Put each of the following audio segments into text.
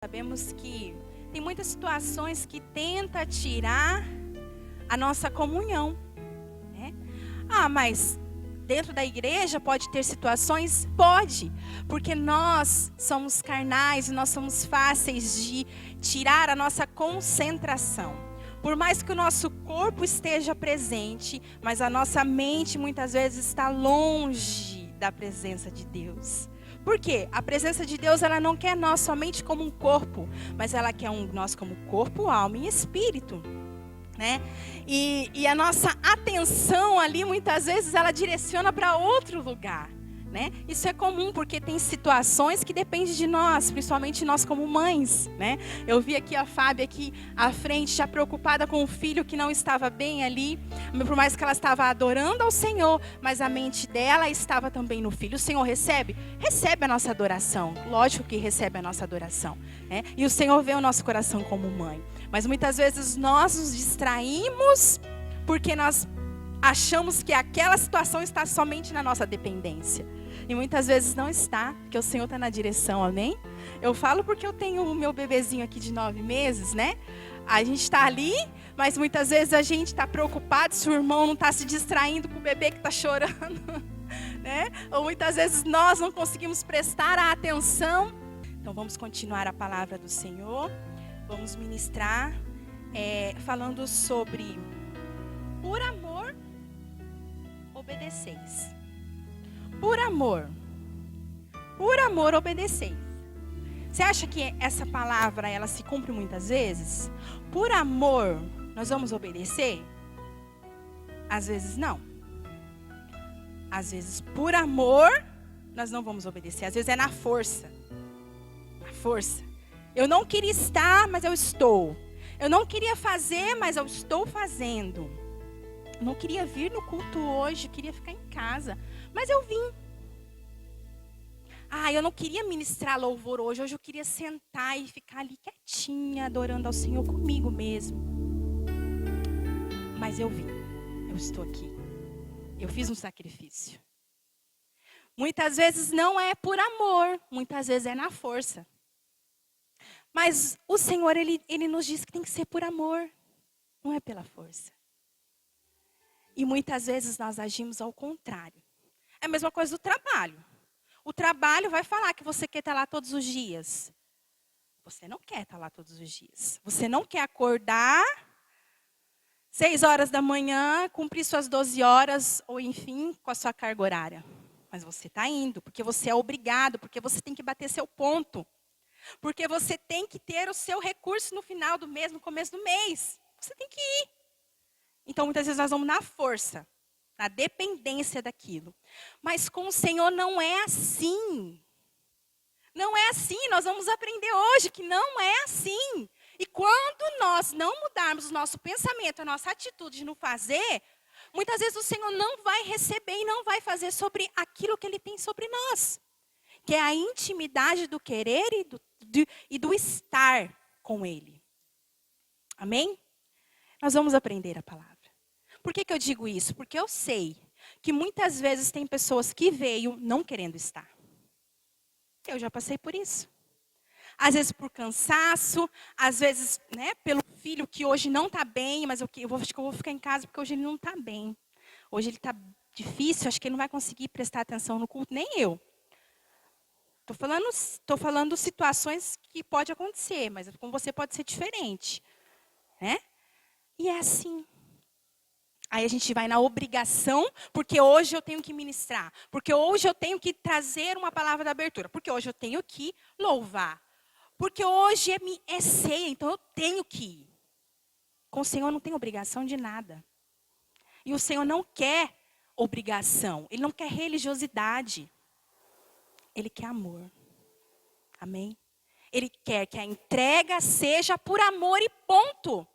Sabemos que tem muitas situações que tentam tirar a nossa comunhão, né? Mas dentro da igreja pode ter situações? Pode, porque nós somos carnais e nós somos fáceis de tirar a nossa concentração. Por mais que o nosso corpo esteja presente, mas a nossa mente muitas vezes está longe da presença de Deus. Por quê? A presença de Deus, ela não quer nós somente como um corpo, mas ela quer nós como corpo, alma e espírito, né? E a nossa atenção ali, muitas vezes, ela direciona para outro lugar, né? Isso é comum, porque tem situações que dependem de nós, principalmente nós como mães, né? Eu vi aqui a Fábia aqui à frente, já preocupada com o filho que não estava bem ali, por mais que ela estava adorando ao Senhor, mas a mente dela estava também no filho. O Senhor recebe? Recebe a nossa adoração, lógico que recebe a nossa adoração, né? E o Senhor vê o nosso coração como mãe, mas muitas vezes nós nos distraímos porque nós achamos que aquela situação está somente na nossa dependência. E muitas vezes não está, porque o Senhor está na direção, amém? Eu falo porque eu tenho o meu bebezinho aqui de 9 meses, né? A gente está ali, mas muitas vezes a gente está preocupado se o irmão não está se distraindo com o bebê que está chorando, né? Ou muitas vezes nós não conseguimos prestar a atenção. Então vamos continuar a palavra do Senhor. Vamos ministrar falando sobre por amor obedeceis. Por amor obedeceis. Você acha que essa palavra ela se cumpre muitas vezes? Por amor nós vamos obedecer? Às vezes não. Às vezes por amor nós não vamos obedecer. Às vezes é na força. Na força. Eu não queria estar, mas eu estou. Eu não queria fazer, mas eu estou fazendo. Eu não queria vir no culto hoje, eu queria ficar em casa, mas eu vim. Eu não queria ministrar louvor hoje eu queria sentar e ficar ali quietinha, adorando ao Senhor comigo mesmo. Mas eu vim, eu estou aqui. Eu fiz um sacrifício. Muitas vezes não é por amor, muitas vezes é na força. Mas o Senhor, Ele nos diz que tem que ser por amor, não é pela força. E muitas vezes nós agimos ao contrário. É a mesma coisa do trabalho. O trabalho vai falar que você quer estar lá todos os dias. Você não quer estar lá todos os dias. Você não quer acordar 6 horas da manhã, cumprir suas 12 horas, ou enfim, com a sua carga horária. Mas você está indo, porque você é obrigado, porque você tem que bater seu ponto. Porque você tem que ter o seu recurso no final do mês, no começo do mês. Você tem que ir. Então, muitas vezes nós vamos na força, na dependência daquilo. Mas com o Senhor não é assim. Não é assim, nós vamos aprender hoje que não é assim. E quando nós não mudarmos o nosso pensamento, a nossa atitude de não fazer, muitas vezes o Senhor não vai receber e não vai fazer sobre aquilo que Ele tem sobre nós. Que é a intimidade do querer e do estar com Ele. Amém? Nós vamos aprender a palavra. Por que eu digo isso? Porque eu sei que muitas vezes tem pessoas que veio não querendo estar. Eu já passei por isso. Às vezes por cansaço, às vezes pelo filho que hoje não está bem, mas acho que eu vou ficar em casa porque hoje ele não está bem. Hoje ele está difícil, acho que ele não vai conseguir prestar atenção no culto, nem eu. Estou falando situações que pode acontecer, mas com você pode ser diferente. Né? E é assim. Aí a gente vai na obrigação, porque hoje eu tenho que ministrar. Porque hoje eu tenho que trazer uma palavra da abertura. Porque hoje eu tenho que louvar. Porque hoje é ceia, então eu tenho que ir. Com o Senhor não tem obrigação de nada. E o Senhor não quer obrigação. Ele não quer religiosidade. Ele quer amor. Amém? Ele quer que a entrega seja por amor e ponto.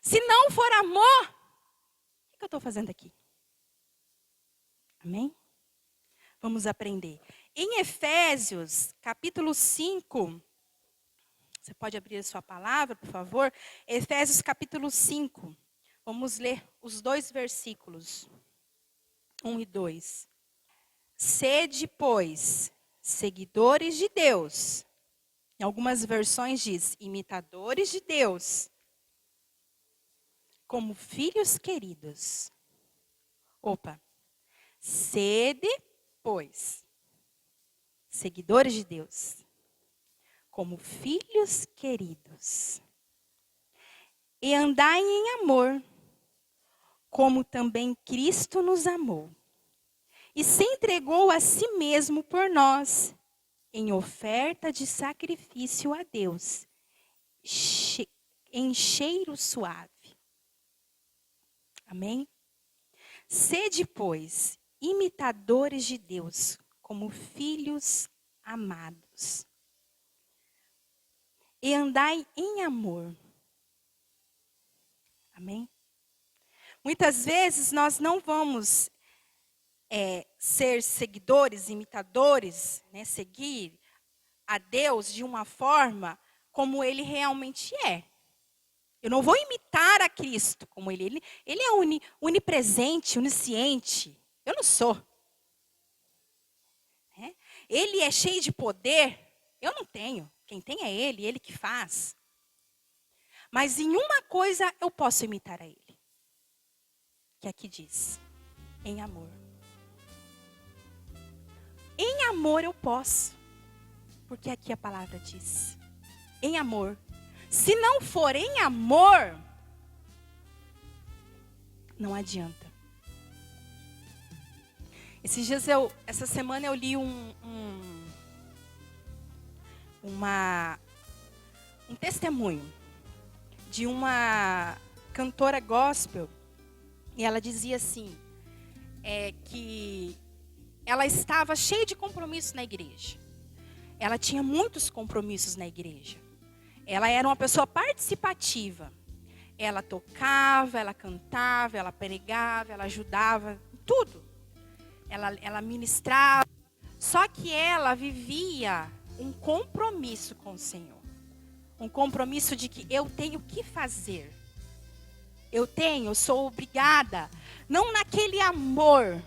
Se não for amor, o que eu estou fazendo aqui? Amém? Vamos aprender. Em Efésios, capítulo 5, você pode abrir a sua palavra, por favor? Efésios, capítulo 5. Vamos ler os 2 versículos, 1 e 2. Sede, pois, seguidores de Deus. Em algumas versões diz, imitadores de Deus, como filhos queridos. Opa. Sede, pois, seguidores de Deus, como filhos queridos. E andai em amor, como também Cristo nos amou. E se entregou a si mesmo por nós, em oferta de sacrifício a Deus, em cheiro suave. Amém? Sede, pois, imitadores de Deus, como filhos amados. E andai em amor. Amém? Muitas vezes nós não vamos ser seguidores, imitadores, né, seguir a Deus de uma forma como Ele realmente é. Eu não vou imitar a Cristo como Ele. Ele é onipresente, onisciente. Eu não sou. Ele é cheio de poder. Eu não tenho. Quem tem é Ele que faz. Mas em uma coisa eu posso imitar a Ele. Que aqui diz, em amor. Em amor eu posso. Porque aqui a palavra diz, em amor. Se não for em amor, não adianta. Essa semana eu li um testemunho de uma cantora gospel. E ela dizia assim, que ela estava cheia de compromissos na igreja. Ela tinha muitos compromissos na igreja. Ela era uma pessoa participativa. Ela tocava, ela cantava, ela pregava, ela ajudava, tudo. Ela ministrava. Só que ela vivia um compromisso com o Senhor. Um compromisso de que eu tenho que fazer. Eu sou obrigada. Não naquele amor.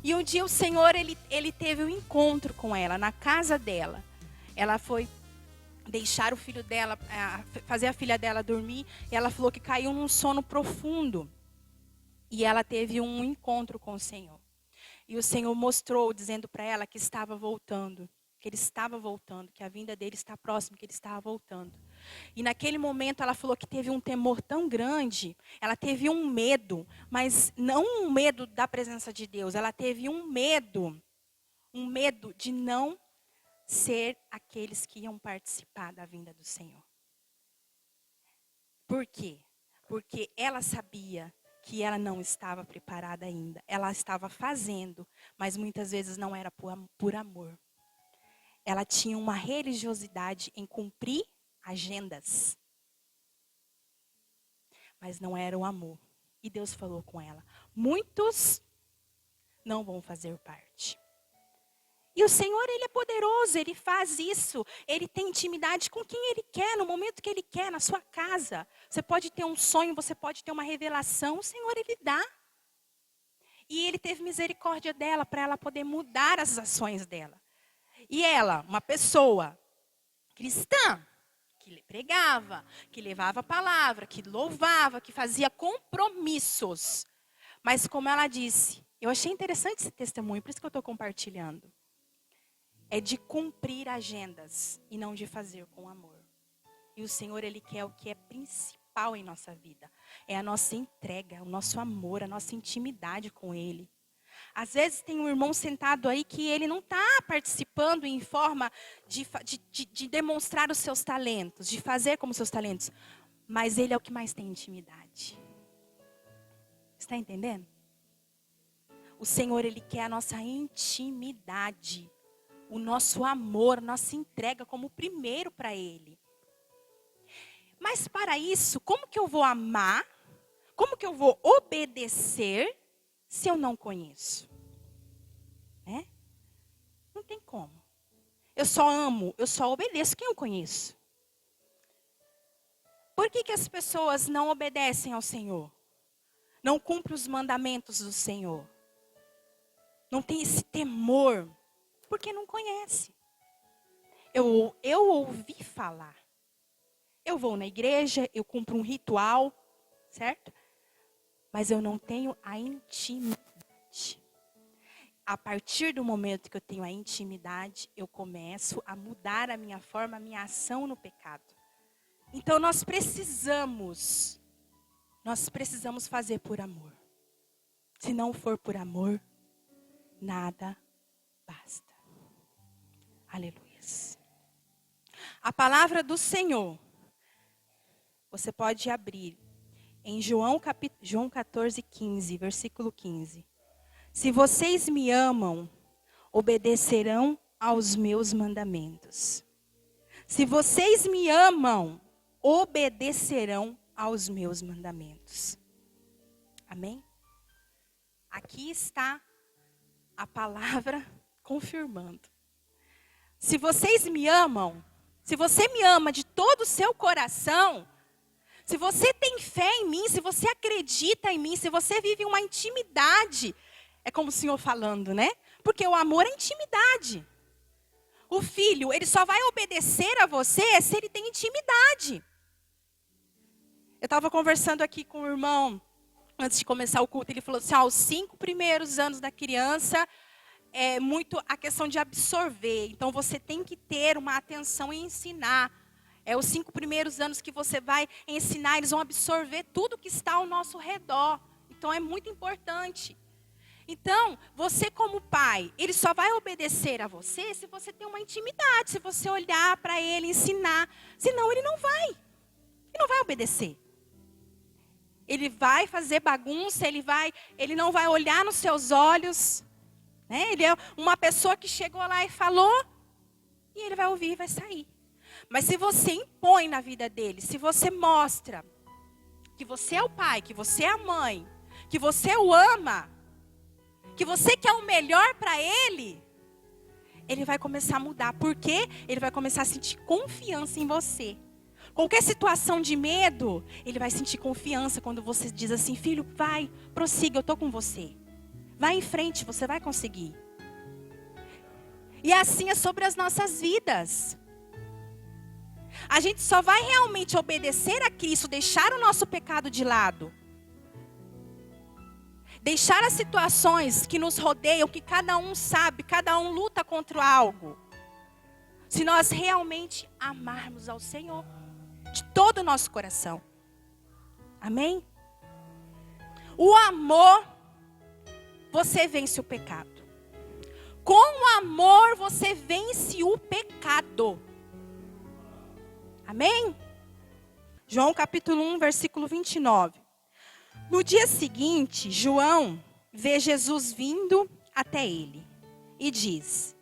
E um dia o Senhor, ele teve um encontro com ela, na casa dela. Ela foi deixar o filho dela, fazer a filha dela dormir. E ela falou que caiu num sono profundo. E ela teve um encontro com o Senhor. E o Senhor mostrou, dizendo para ela que estava voltando. Que ele estava voltando, que a vinda dele está próxima, que ele estava voltando. E naquele momento ela falou que teve um temor tão grande, ela teve um medo, mas não um medo da presença de Deus, ela teve um medo de não ser aqueles que iam participar da vinda do Senhor. Por quê? Porque ela sabia que ela não estava preparada ainda. Ela estava fazendo, mas muitas vezes não era por amor. Ela tinha uma religiosidade em cumprir agendas. Mas não era o amor. E Deus falou com ela, muitos não vão fazer parte. E o Senhor, Ele é poderoso, Ele faz isso. Ele tem intimidade com quem Ele quer, no momento que Ele quer, na sua casa. Você pode ter um sonho, você pode ter uma revelação, o Senhor, Ele dá. E Ele teve misericórdia dela, para ela poder mudar as ações dela. E ela, uma pessoa cristã, que pregava, que levava a palavra, que louvava, que fazia compromissos. Mas como ela disse, eu achei interessante esse testemunho, por isso que eu estou compartilhando. É de cumprir agendas e não de fazer com amor. E o Senhor, Ele quer o que é principal em nossa vida. É a nossa entrega, o nosso amor, a nossa intimidade com Ele. Às vezes tem um irmão sentado aí que ele não está participando em forma de demonstrar os seus talentos, de fazer como seus talentos. Mas ele é o que mais tem intimidade. Está entendendo? O Senhor, Ele quer a nossa intimidade. O nosso amor, a nossa entrega como primeiro para Ele. Mas para isso, como que eu vou amar? Como que eu vou obedecer se eu não conheço? Né? Não tem como. Eu só amo, eu só obedeço quem eu conheço. Por que as pessoas não obedecem ao Senhor? Não cumprem os mandamentos do Senhor? Não tem esse temor? Porque não conhece. Eu ouvi falar. Eu vou na igreja, eu cumpro um ritual, certo? Mas eu não tenho a intimidade. A partir do momento que eu tenho a intimidade, eu começo a mudar a minha forma, a minha ação no pecado. Então nós precisamos fazer por amor. Se não for por amor, nada basta. Aleluias. A palavra do Senhor, você pode abrir em João 14:15, versículo 15. Se vocês me amam, obedecerão aos meus mandamentos. Se vocês me amam, obedecerão aos meus mandamentos. Amém? Aqui está a palavra confirmando. Se vocês me amam, se você me ama de todo o seu coração, se você tem fé em mim, se você acredita em mim, se você vive uma intimidade, é como o Senhor falando, né? Porque o amor é intimidade. O filho, ele só vai obedecer a você se ele tem intimidade. Eu estava conversando aqui com o irmão, antes de começar o culto, ele falou assim, os 5 primeiros anos da criança é muito a questão de absorver. Então, você tem que ter uma atenção em ensinar. Os 5 primeiros anos que você vai ensinar, eles vão absorver tudo que está ao nosso redor. Então, é muito importante. Então, você como pai, ele só vai obedecer a você se você tem uma intimidade, se você olhar para ele, ensinar. Senão, ele não vai obedecer. Ele vai fazer bagunça, ele não vai olhar nos seus olhos. Né? Ele é uma pessoa que chegou lá e falou, e ele vai ouvir e vai sair. Mas se você impõe na vida dele, se você mostra que você é o pai, que você é a mãe, que você o ama, que você quer o melhor para ele vai começar a mudar. Porque ele vai começar a sentir confiança em você. Qualquer situação de medo, ele vai sentir confiança quando você diz assim, filho, vai, prossiga, eu estou com você. Vai em frente, você vai conseguir. E assim é sobre as nossas vidas. A gente só vai realmente obedecer a Cristo, deixar o nosso pecado de lado. Deixar as situações que nos rodeiam, que cada um sabe, cada um luta contra algo. Se nós realmente amarmos ao Senhor, de todo o nosso coração. Amém? O amor, você vence o pecado. Com o amor, você vence o pecado. Amém? João capítulo 1, versículo 29. No dia seguinte, João vê Jesus vindo até ele e diz,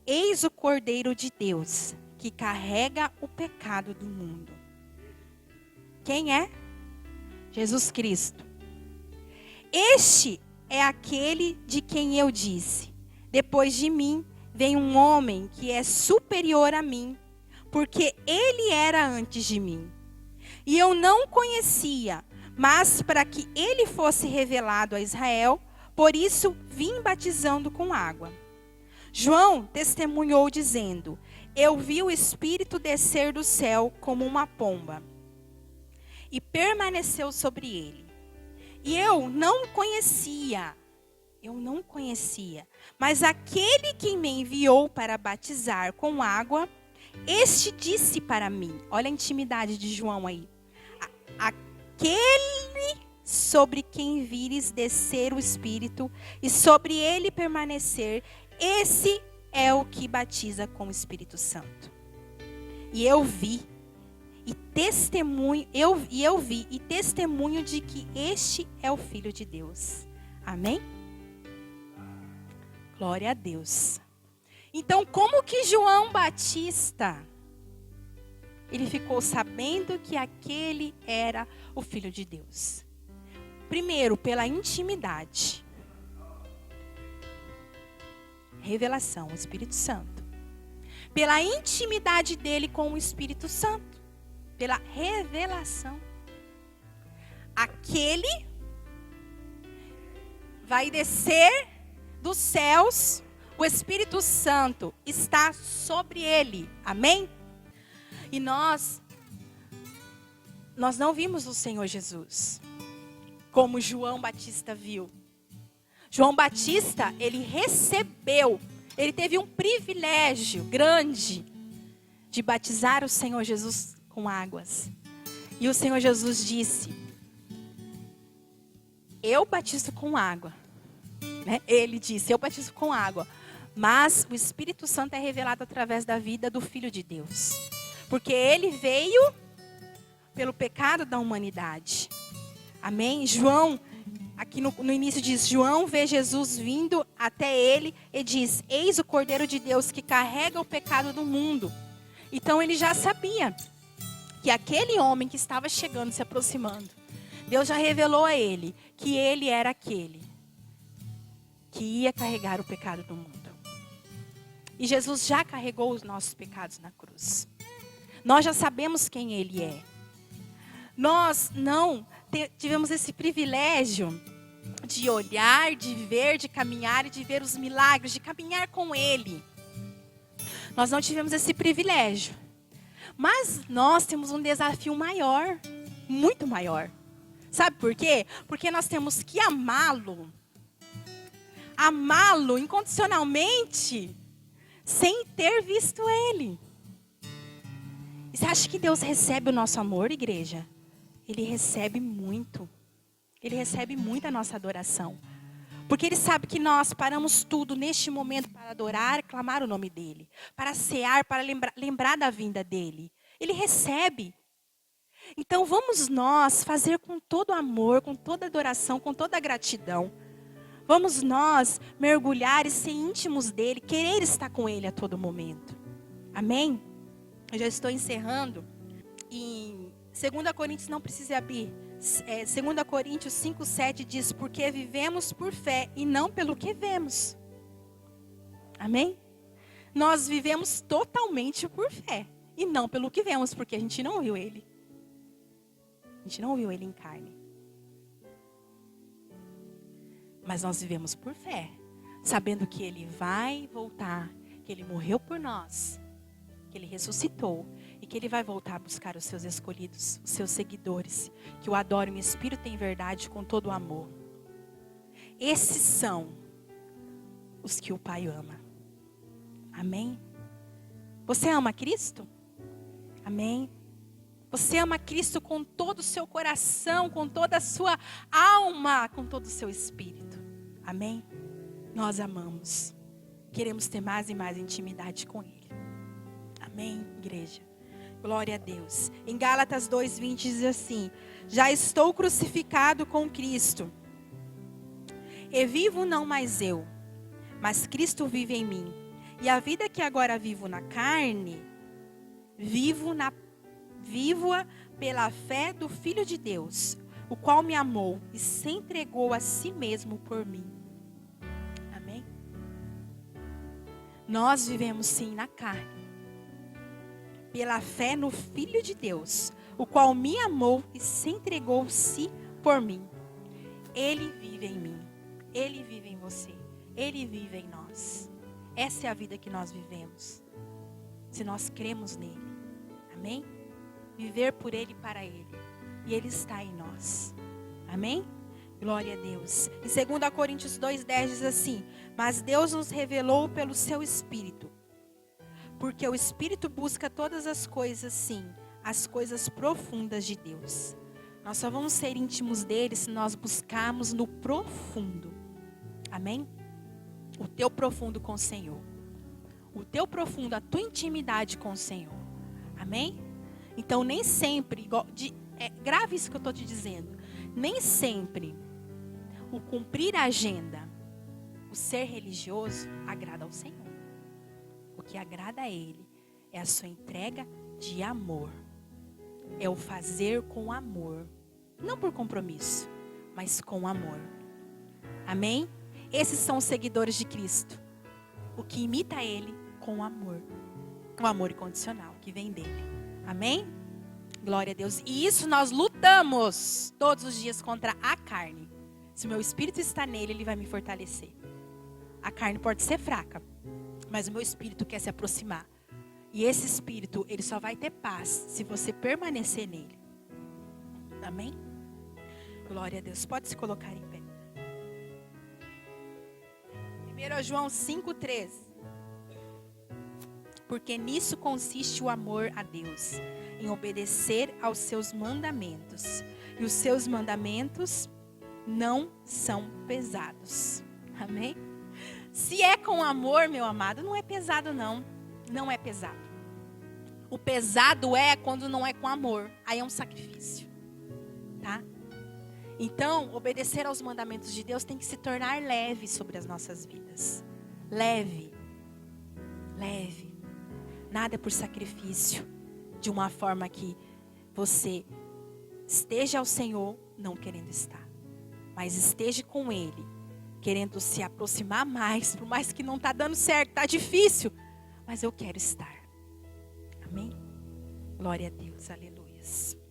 eis o Cordeiro de Deus, que carrega o pecado do mundo. Quem é? Jesus Cristo. Este é aquele de quem eu disse, depois de mim vem um homem que é superior a mim, porque ele era antes de mim. E eu não o conhecia, mas para que ele fosse revelado a Israel, por isso vim batizando com água. João testemunhou dizendo, eu vi o Espírito descer do céu como uma pomba, e permaneceu sobre ele. E eu não conhecia, mas aquele que me enviou para batizar com água, este disse para mim, olha a intimidade de João aí, aquele sobre quem vires descer o Espírito e sobre ele permanecer, esse é o que batiza com o Espírito Santo. E eu vi e testemunho de que este é o Filho de Deus. Amém? Glória a Deus. Então, como que João Batista, ele ficou sabendo que aquele era o Filho de Deus? Primeiro, pela intimidade. Revelação, o Espírito Santo. Pela intimidade dele com o Espírito Santo. Pela revelação. Aquele vai descer dos céus O Espírito Santo está sobre ele. Amém? E nós não vimos o Senhor Jesus como João Batista viu. João Batista, ele teve um privilégio grande de batizar o Senhor Jesus com águas. E o Senhor Jesus disse: eu batizo com água. Né? Ele disse: eu batizo com água. Mas o Espírito Santo é revelado através da vida do Filho de Deus. Porque ele veio pelo pecado da humanidade. Amém? João, aqui no início diz: João vê Jesus vindo até ele e diz: eis o Cordeiro de Deus que carrega o pecado do mundo. Então ele já sabia que aquele homem que estava chegando, se aproximando, Deus já revelou a ele que ele era aquele que ia carregar o pecado do mundo. E Jesus já carregou os nossos pecados na cruz. Nós já sabemos quem ele é. Nós não tivemos esse privilégio de olhar, de ver, de caminhar e de ver os milagres, de caminhar com ele. Nós não tivemos esse privilégio. Mas nós temos um desafio maior, muito maior. Sabe por quê? Porque nós temos que amá-lo. Amá-lo incondicionalmente, sem ter visto ele. E você acha que Deus recebe o nosso amor, igreja? Ele recebe muito. Ele recebe muito a nossa adoração. Porque Ele sabe que nós paramos tudo neste momento para adorar, clamar o nome dEle. Para cear, para lembrar da vinda dEle. Ele recebe. Então vamos nós fazer com todo amor, com toda adoração, com toda gratidão. Vamos nós mergulhar e ser íntimos dEle, querer estar com Ele a todo momento. Amém? Eu já estou encerrando. Em 2 Coríntios, não precisa abrir. 2 Coríntios 5:7 diz: porque vivemos por fé e não pelo que vemos. Amém? Nós vivemos totalmente por fé e não pelo que vemos, porque a gente não viu Ele. A gente não viu Ele em carne. Mas nós vivemos por fé, sabendo que Ele vai voltar, que Ele morreu por nós, que Ele ressuscitou e que Ele vai voltar a buscar os seus escolhidos, os seus seguidores, que o adoram em espírito e em verdade com todo o amor. Esses são os que o Pai ama. Amém? Você ama Cristo? Amém? Você ama Cristo com todo o seu coração, com toda a sua alma, com todo o seu espírito. Amém? Nós amamos. Queremos ter mais e mais intimidade com Ele. Amém, igreja? Glória a Deus. Em Gálatas 2:20 diz assim: já estou crucificado com Cristo. E vivo não mais eu, mas Cristo vive em mim. E a vida que agora vivo na carne, vivo-a pela fé do Filho de Deus, o qual me amou e se entregou a si mesmo por mim. Amém? Nós vivemos sim na carne, pela fé no Filho de Deus, o qual me amou e se entregou-se por mim. Ele vive em mim, Ele vive em você, Ele vive em nós. Essa é a vida que nós vivemos, se nós cremos nele. Amém? Viver por Ele e para Ele. E Ele está em nós. Amém? Glória a Deus. Em 2 Coríntios 2:10 diz assim: mas Deus nos revelou pelo seu Espírito. Porque o Espírito busca todas as coisas, sim, as coisas profundas de Deus. Nós só vamos ser íntimos dele se nós buscarmos no profundo. Amém? O teu profundo com o Senhor. O teu profundo, a tua intimidade com o Senhor. Amém? Então nem sempre, grave isso que eu estou te dizendo, nem sempre o cumprir a agenda, o ser religioso, agrada ao Senhor. O que agrada a Ele é a sua entrega de amor. É o fazer com amor. Não por compromisso, mas com amor. Amém? Esses são os seguidores de Cristo. O que imita Ele com amor. O amor incondicional que vem dele. Amém? Glória a Deus. E isso nós lutamos todos os dias contra a carne. Se o meu espírito está nele, ele vai me fortalecer. A carne pode ser fraca, mas o meu espírito quer se aproximar. E esse espírito, ele só vai ter paz se você permanecer nele. Amém? Glória a Deus. Pode se colocar em pé. 1 João 5,13. Porque nisso consiste o amor a Deus, em obedecer aos seus mandamentos. E os seus mandamentos não são pesados. Amém? Se é com amor, meu amado, não é pesado não. Não é pesado. O pesado é quando não é com amor. Aí é um sacrifício. Tá? Então, obedecer aos mandamentos de Deus tem que se tornar leve sobre as nossas vidas. Leve. Leve. Nada é por sacrifício. De uma forma que você esteja ao Senhor não querendo estar. Mas esteja com Ele. Querendo se aproximar mais. Por mais que não está dando certo. Está difícil. Mas eu quero estar. Amém? Glória a Deus. Aleluia.